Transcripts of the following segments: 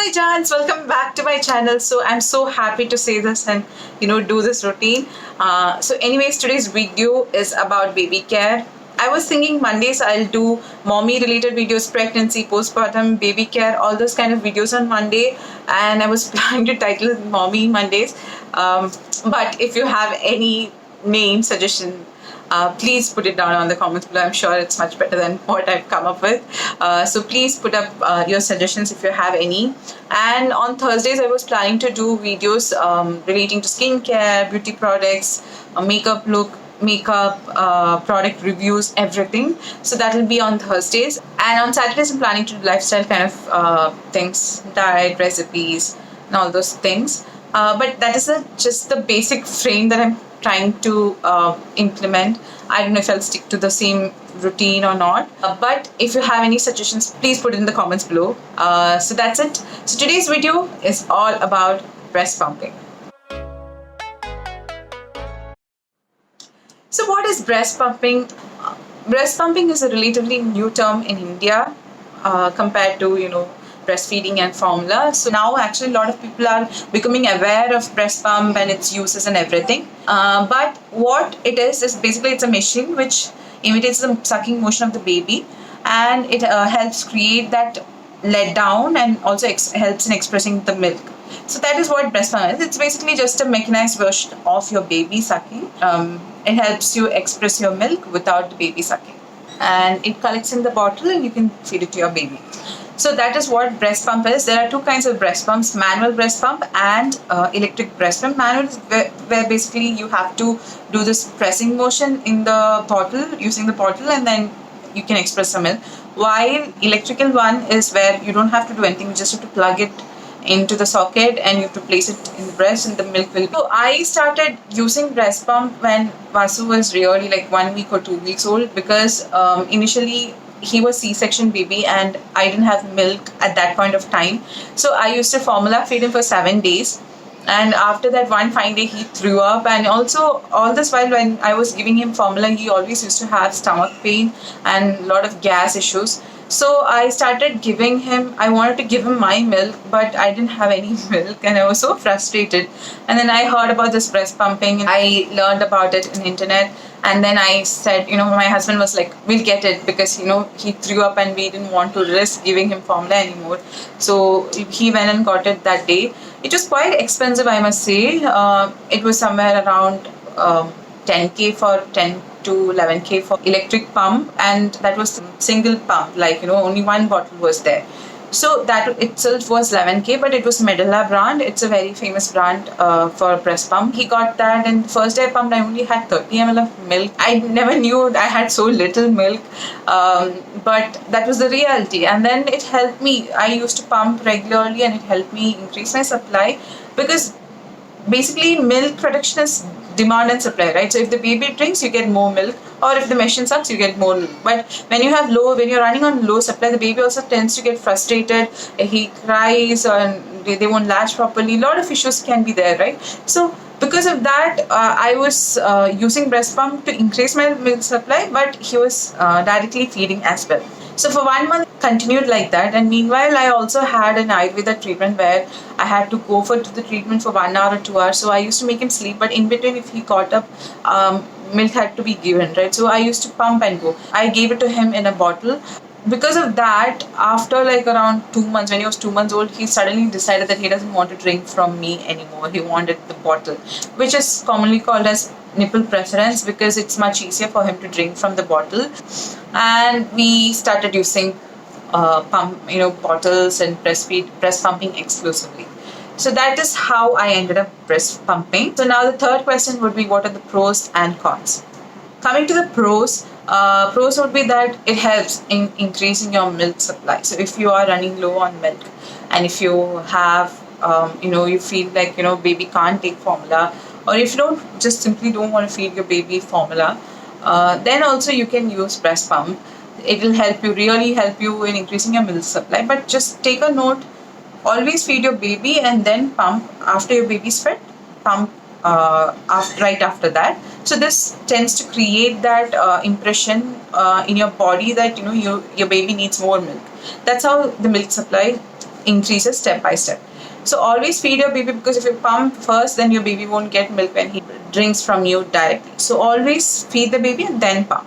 my Jans, welcome back to my channel. So I'm so happy to say this and do this routine. Anyways, today's video is about baby care. I was thinking Mondays I'll do mommy related videos, pregnancy, postpartum, baby care, all those kind of videos on Monday, and I was planning to title it Mommy Mondays. But if you have any name suggestion, please put it down on the comments below. I'm sure it's much better than what I've come up with. So please put up your suggestions if you have any. And on Thursdays, I was planning to do videos relating to skincare, beauty products, makeup, product reviews, everything. So that will be on Thursdays. And on Saturdays, I'm planning to do lifestyle kind of things, diet, recipes, and all those things. But that is just the basic frame that I'm trying to implement. I don't know if I'll stick to the same routine or not. But if you have any suggestions, please put it in the comments below. So that's it. So today's video is all about breast pumping. So what is breast pumping? Breast pumping is a relatively new term in India compared to breastfeeding and formula. So now actually a lot of people are becoming aware of breast pump and its uses and everything. But what it is basically it's a machine which imitates the sucking motion of the baby, and it helps create that let down and also helps in expressing the milk. So that is what breast pump is. It's basically just a mechanized version of your baby sucking. It helps you express your milk without the baby sucking, and it collects in the bottle and you can feed it to your baby. So that is what breast pump is. There are two kinds of breast pumps, manual breast pump and electric breast pump. Manual is where basically you have to do this pressing motion in the bottle, using the bottle, and then you can express the milk. While electrical one is where you don't have to do anything, you just have to plug it into the socket and you have to place it in the breast and the milk will be. So I started using breast pump when Vasu was really like 1 week or 2 weeks old, because initially he was C-section baby and I didn't have milk at that point of time. So I used to formula feed him for 7 days. And after that, one fine day he threw up, and also all this while when I was giving him formula, he always used to have stomach pain and a lot of gas issues. So I started giving him, I wanted to give him my milk, but I didn't have any milk and I was so frustrated. And then I heard about this breast pumping. I learned about it on the internet. And then I said, my husband was like, we'll get it, because, he threw up and we didn't want to risk giving him formula anymore. So he went and got it that day. It was quite expensive, I must say. It was somewhere around 10K for 10 to 11K for electric pump, and that was single pump, like only one bottle was there. So that itself was 11K, but it was Medela brand. It's a very famous brand for breast pump. He got that, and the first day I pumped, I only had 30 ml of milk. I never knew I had so little milk, but that was the reality. And then it helped me. I used to pump regularly, and it helped me increase my supply, because basically milk production is demand and supply, right? So if the baby drinks, you get more milk, or if the machine sucks, you get more milk. But when you're running on low supply, the baby also tends to get frustrated. He cries, and they won't latch properly. A lot of issues can be there, right? So because of that, I was using breast pump to increase my milk supply, but he was directly feeding as well. So for 1 month, continued like that, and meanwhile I also had an Ayurveda treatment where I had to go to the treatment for 1 hour or 2 hours. So I used to make him sleep, but in between, if he got up, milk had to be given, right? So I used to pump and go. I gave it to him in a bottle. Because of that, after like around 2 months, when he was 2 months old, he suddenly decided that he doesn't want to drink from me anymore. He wanted the bottle, which is commonly called as nipple preference, because it's much easier for him to drink from the bottle. And we started using bottles and breast pumping exclusively. So that is how I ended up breast pumping. So now the third question would be, what are the pros and cons? Coming to the pros would be that it helps in increasing your milk supply. So if you are running low on milk, and if you have you feel like baby can't take formula, or if you simply don't want to feed your baby formula, then also you can use breast pump. It will really help you in increasing your milk supply. But just take a note, always feed your baby and then pump after your baby's fed. Pump right after that. So this tends to create that impression in your body that your baby needs more milk. That's how the milk supply increases step by step. So always feed your baby, because if you pump first, then your baby won't get milk when he drinks from you directly. So always feed the baby and then pump.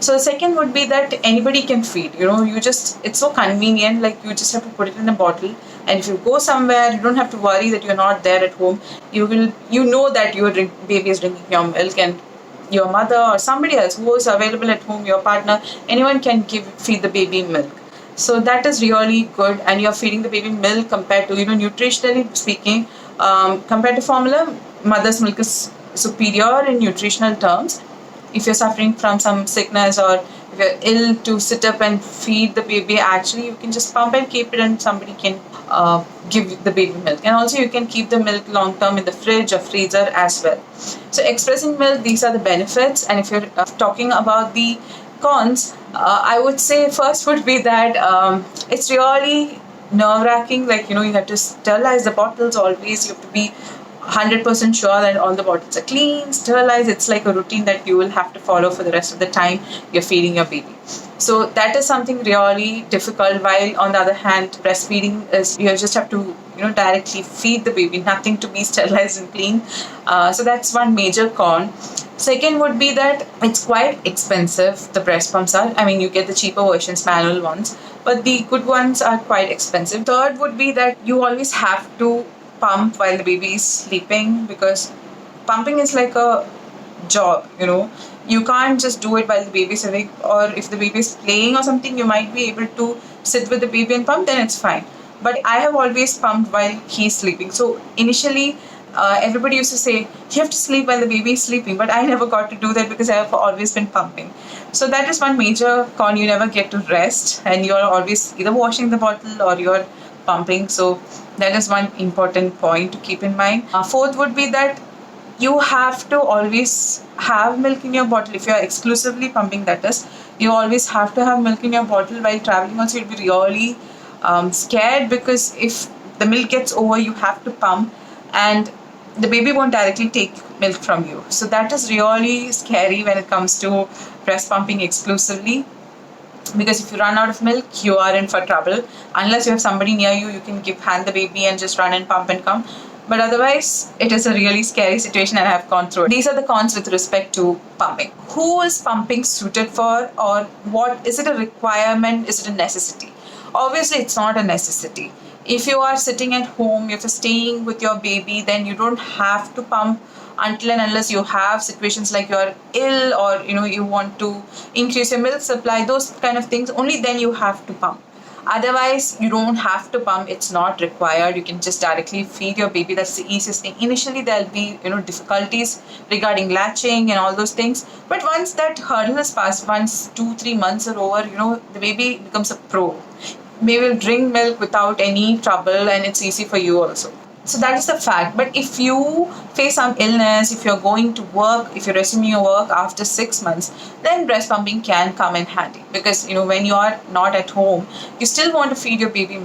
So second would be that anybody can feed. It's so convenient. Like, you just have to put it in a bottle, and if you go somewhere, you don't have to worry that you're not there at home. You know that your baby is drinking your milk, and your mother or somebody else who is available at home, your partner, anyone can feed the baby milk. So that is really good, and you're feeding the baby milk compared to, nutritionally speaking, compared to formula, mother's milk is superior in nutritional terms. If you're suffering from some sickness, or if you're ill, to sit up and feed the baby, actually you can just pump and keep it, and somebody can give the baby milk. And also you can keep the milk long term in the fridge or freezer as well. So expressing milk, these are the benefits. And if you're talking about the cons, I would say first would be that it's really nerve-wracking. Like, you have to sterilize the bottles always. You have to be 100% sure that all the bottles are clean, sterilized. It's like a routine that you will have to follow for the rest of the time you're feeding your baby. So that is something really difficult. While on the other hand, breastfeeding is, you just have to directly feed the baby, nothing to be sterilized and clean. So that's one major con. Second would be that it's quite expensive. The breast pumps are. You get the cheaper versions, manual ones, but the good ones are quite expensive. Third would be that you always have to pump while the baby is sleeping, because pumping is like a job. You can't just do it while the baby is awake, or if the baby is playing or something, you might be able to sit with the baby and pump, then it's fine. But I have always pumped while he's sleeping. So initially, everybody used to say, you have to sleep while the baby is sleeping, but I never got to do that because I have always been pumping. So that is one major con. You never get to rest, and you're always either washing the bottle or you're pumping. So that is one important point to keep in mind. Fourth would be that you have to always have milk in your bottle. If you are exclusively pumping, that is, you always have to have milk in your bottle. While traveling also, you'll be really scared, because if the milk gets over, you have to pump, and the baby won't directly take milk from you. So that is really scary when it comes to breast pumping exclusively. Because if you run out of milk, you are in for trouble. Unless you have somebody near you, you can hand the baby and just run and pump and come. But otherwise, it is a really scary situation, and I have gone through it. These are the cons with respect to pumping. Who is pumping suited for, or what? Is it a requirement? Is it a necessity? Obviously, it's not a necessity. If you are sitting at home, if you're staying with your baby, then you don't have to pump until and unless you have situations like you're ill, or you want to increase your milk supply, those kind of things. Only then you have to pump. Otherwise, you don't have to pump. It's not required. You can just directly feed your baby. That's the easiest thing. Initially, there'll be difficulties regarding latching and all those things. But once that hurdle is passed, once 2-3 months are over, the baby becomes a pro. Baby will drink milk without any trouble, and it's easy for you also. So that is the fact. But if you face some illness, if you're going to work, if you're resuming your work after 6 months, then breast pumping can come in handy. Because when you are not at home, you still want to feed your baby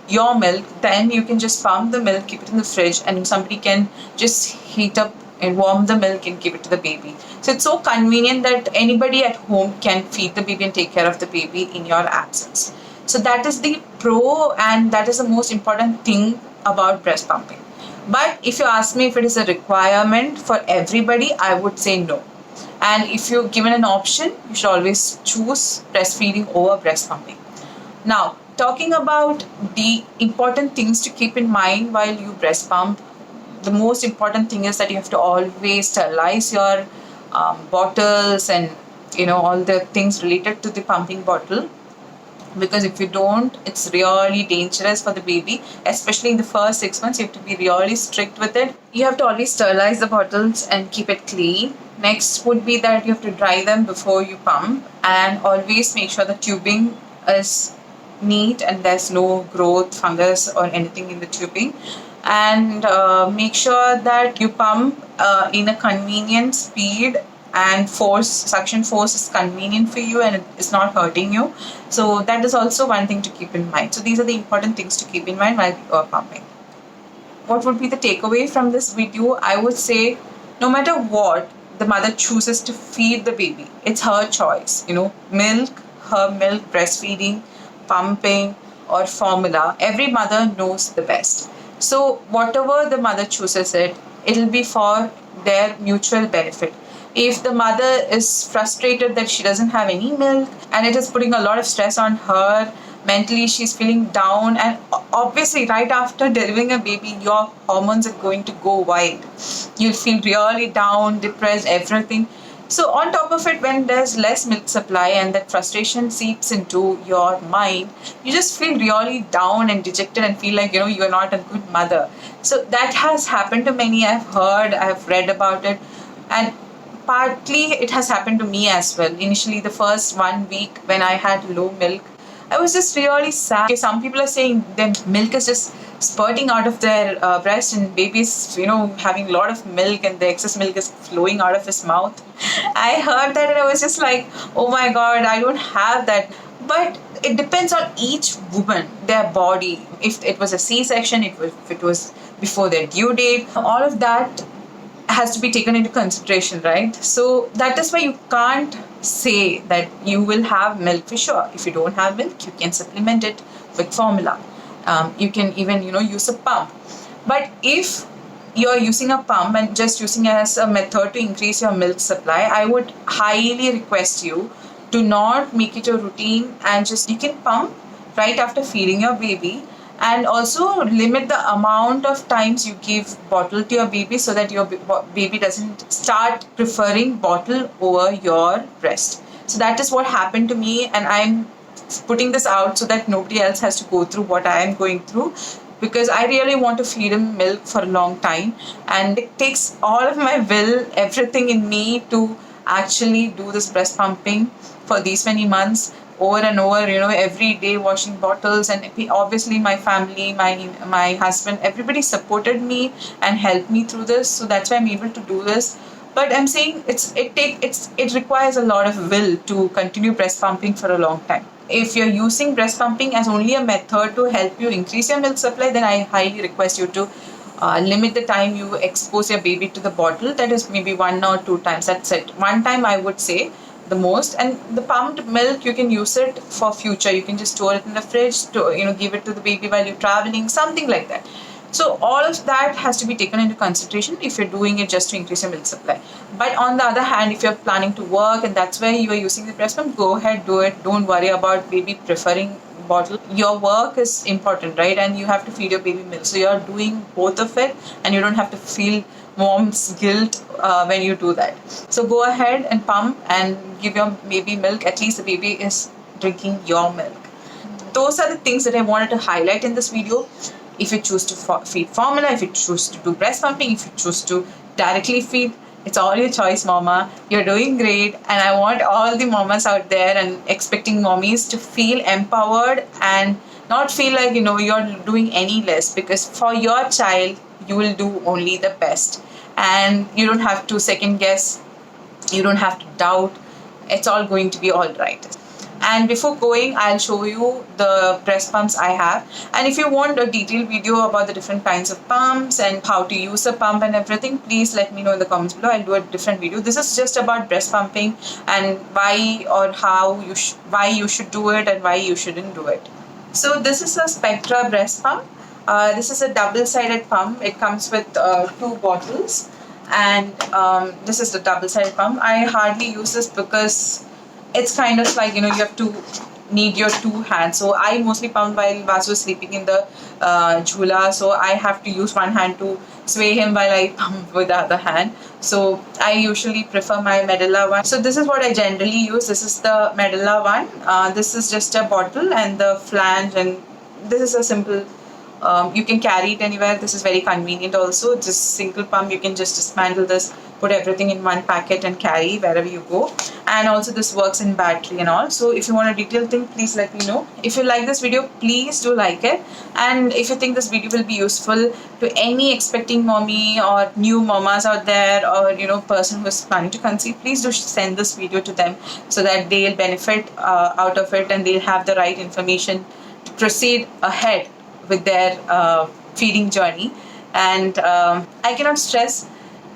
your milk, then you can just pump the milk, keep it in the fridge, and somebody can just heat up and warm the milk and give it to the baby. So it's so convenient that anybody at home can feed the baby and take care of the baby in your absence. So that is the pro, and that is the most important thing about breast pumping. But if you ask me if it is a requirement for everybody, I would say no. And if you're given an option, you should always choose breastfeeding over breast pumping. Now, talking about the important things to keep in mind while you breast pump, the most important thing is that you have to always sterilize your bottles and all the things related to the pumping bottle. Because if you don't, it's really dangerous for the baby, especially in the first 6 months. You have to be really strict with it. You have to always sterilize the bottles and keep it clean. Next would be that you have to dry them before you pump, and always make sure the tubing is neat and there's no growth, fungus or anything in the tubing. And make sure that you pump in a convenient speed, and suction force is convenient for you and it's not hurting you. So that is also one thing to keep in mind. So these are the important things to keep in mind while you are pumping. What would be the takeaway from this video? I would say, no matter what the mother chooses to feed the baby, it's her choice. Milk, her milk, breastfeeding, pumping, or formula, every mother knows the best. So whatever the mother chooses it'll be for their mutual benefit. If the mother is frustrated that she doesn't have any milk and it is putting a lot of stress on her, mentally she's feeling down, and obviously right after delivering a baby your hormones are going to go wild. You'll feel really down, depressed, everything. So on top of it, when there's less milk supply and that frustration seeps into your mind, you just feel really down and dejected and feel like you're not a good mother. So that has happened to many. I've heard, I've read about it, and partly it has happened to me as well. Initially, the first 1 week when I had low milk, I was just really sad. Okay, some people are saying their milk is just spurting out of their breast, and baby's having a lot of milk and the excess milk is flowing out of his mouth. I heard that and I was just like, oh my god, I don't have that. But it depends on each woman, their body. If it was a C-section, if it was before their due date, all of that has to be taken into consideration, right? So that is why you can't say that you will have milk for sure. If you don't have milk, you can supplement it with formula. You can even use a pump. But if you're using a pump and just using it as a method to increase your milk supply, I would highly request you to not make it a routine, and just you can pump right after feeding your baby, and also limit the amount of times you give bottle to your baby so that your baby doesn't start preferring bottle over your breast. So that is what happened to me, and I'm putting this out so that nobody else has to go through what I am going through, because I really want to feed him milk for a long time, and it takes all of my will, everything in me to actually do this breast pumping for these many months, over and over, every day washing bottles. And obviously my family, my husband, everybody supported me and helped me through this, so that's why I'm able to do this. But I'm saying it requires a lot of will to continue breast pumping for a long time. If you're using breast pumping as only a method to help you increase your milk supply, then I highly request you to limit the time you expose your baby to the bottle. That is maybe 1 or 2 times. That's it. One time I would say the most. And the pumped milk, you can use it for future. You can just store it in the fridge to give it to the baby while you're traveling, something like that. So all of that has to be taken into consideration if you're doing it just to increase your milk supply. But on the other hand, if you're planning to work and that's where you are using the breast pump, go ahead, do it. Don't worry about baby preferring bottle. Your work is important, right? And you have to feed your baby milk. So you're doing both of it, and you don't have to feel mom's guilt when you do that. So go ahead and pump and give your baby milk. At least the baby is drinking your milk. Those are the things that I wanted to highlight in this video. If you choose to feed formula, if you choose to do breast pumping, if you choose to directly feed, it's all your choice, mama. You're doing great, and I want all the mamas out there and expecting mommies to feel empowered and not feel like you're doing any less, because for your child you will do only the best, and you don't have to second guess, you don't have to doubt. It's all going to be all right. And before going, I'll show you the breast pumps I have. And if you want a detailed video about the different kinds of pumps and how to use a pump and everything, please let me know in the comments below. I'll do a different video. This is just about breast pumping and why or how why you should do it and why you shouldn't do it. So this is a Spectra breast pump. This is a double-sided pump. It comes with 2 bottles, and this is the double-sided pump. I hardly use this because it's kind of like you have to need your 2 hands. So I mostly pump while Vasu is sleeping in the jhula, so I have to use one hand to sway him while I pump with the other hand. So I usually prefer my Medela one. So this is what I generally use. This is the Medela one. This is just a bottle and the flange, and this is a simple you can carry it anywhere. This is very convenient also. Just single pump, you can just dismantle this, put everything in one packet and carry wherever you go. And also this works in battery and all. So if you want a detailed thing, please let me know. If you like this video, please do like it. And if you think this video will be useful to any expecting mommy or new mamas out there, or person who is planning to conceive, please do send this video to them so that they'll benefit out of it, and they'll have the right information to proceed ahead with their feeding journey. And I cannot stress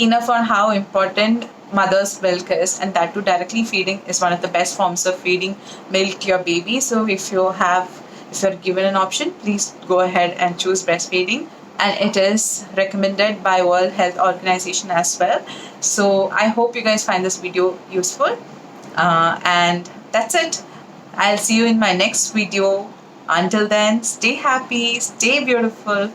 enough on how important mother's milk is, and that too directly feeding is one of the best forms of feeding milk to your baby. So if you have if you're given an option, please go ahead and choose breastfeeding. And it is recommended by World Health Organization as well. So I hope you guys find this video useful. And that's it. I'll see you in my next video. Until then, stay happy, stay beautiful.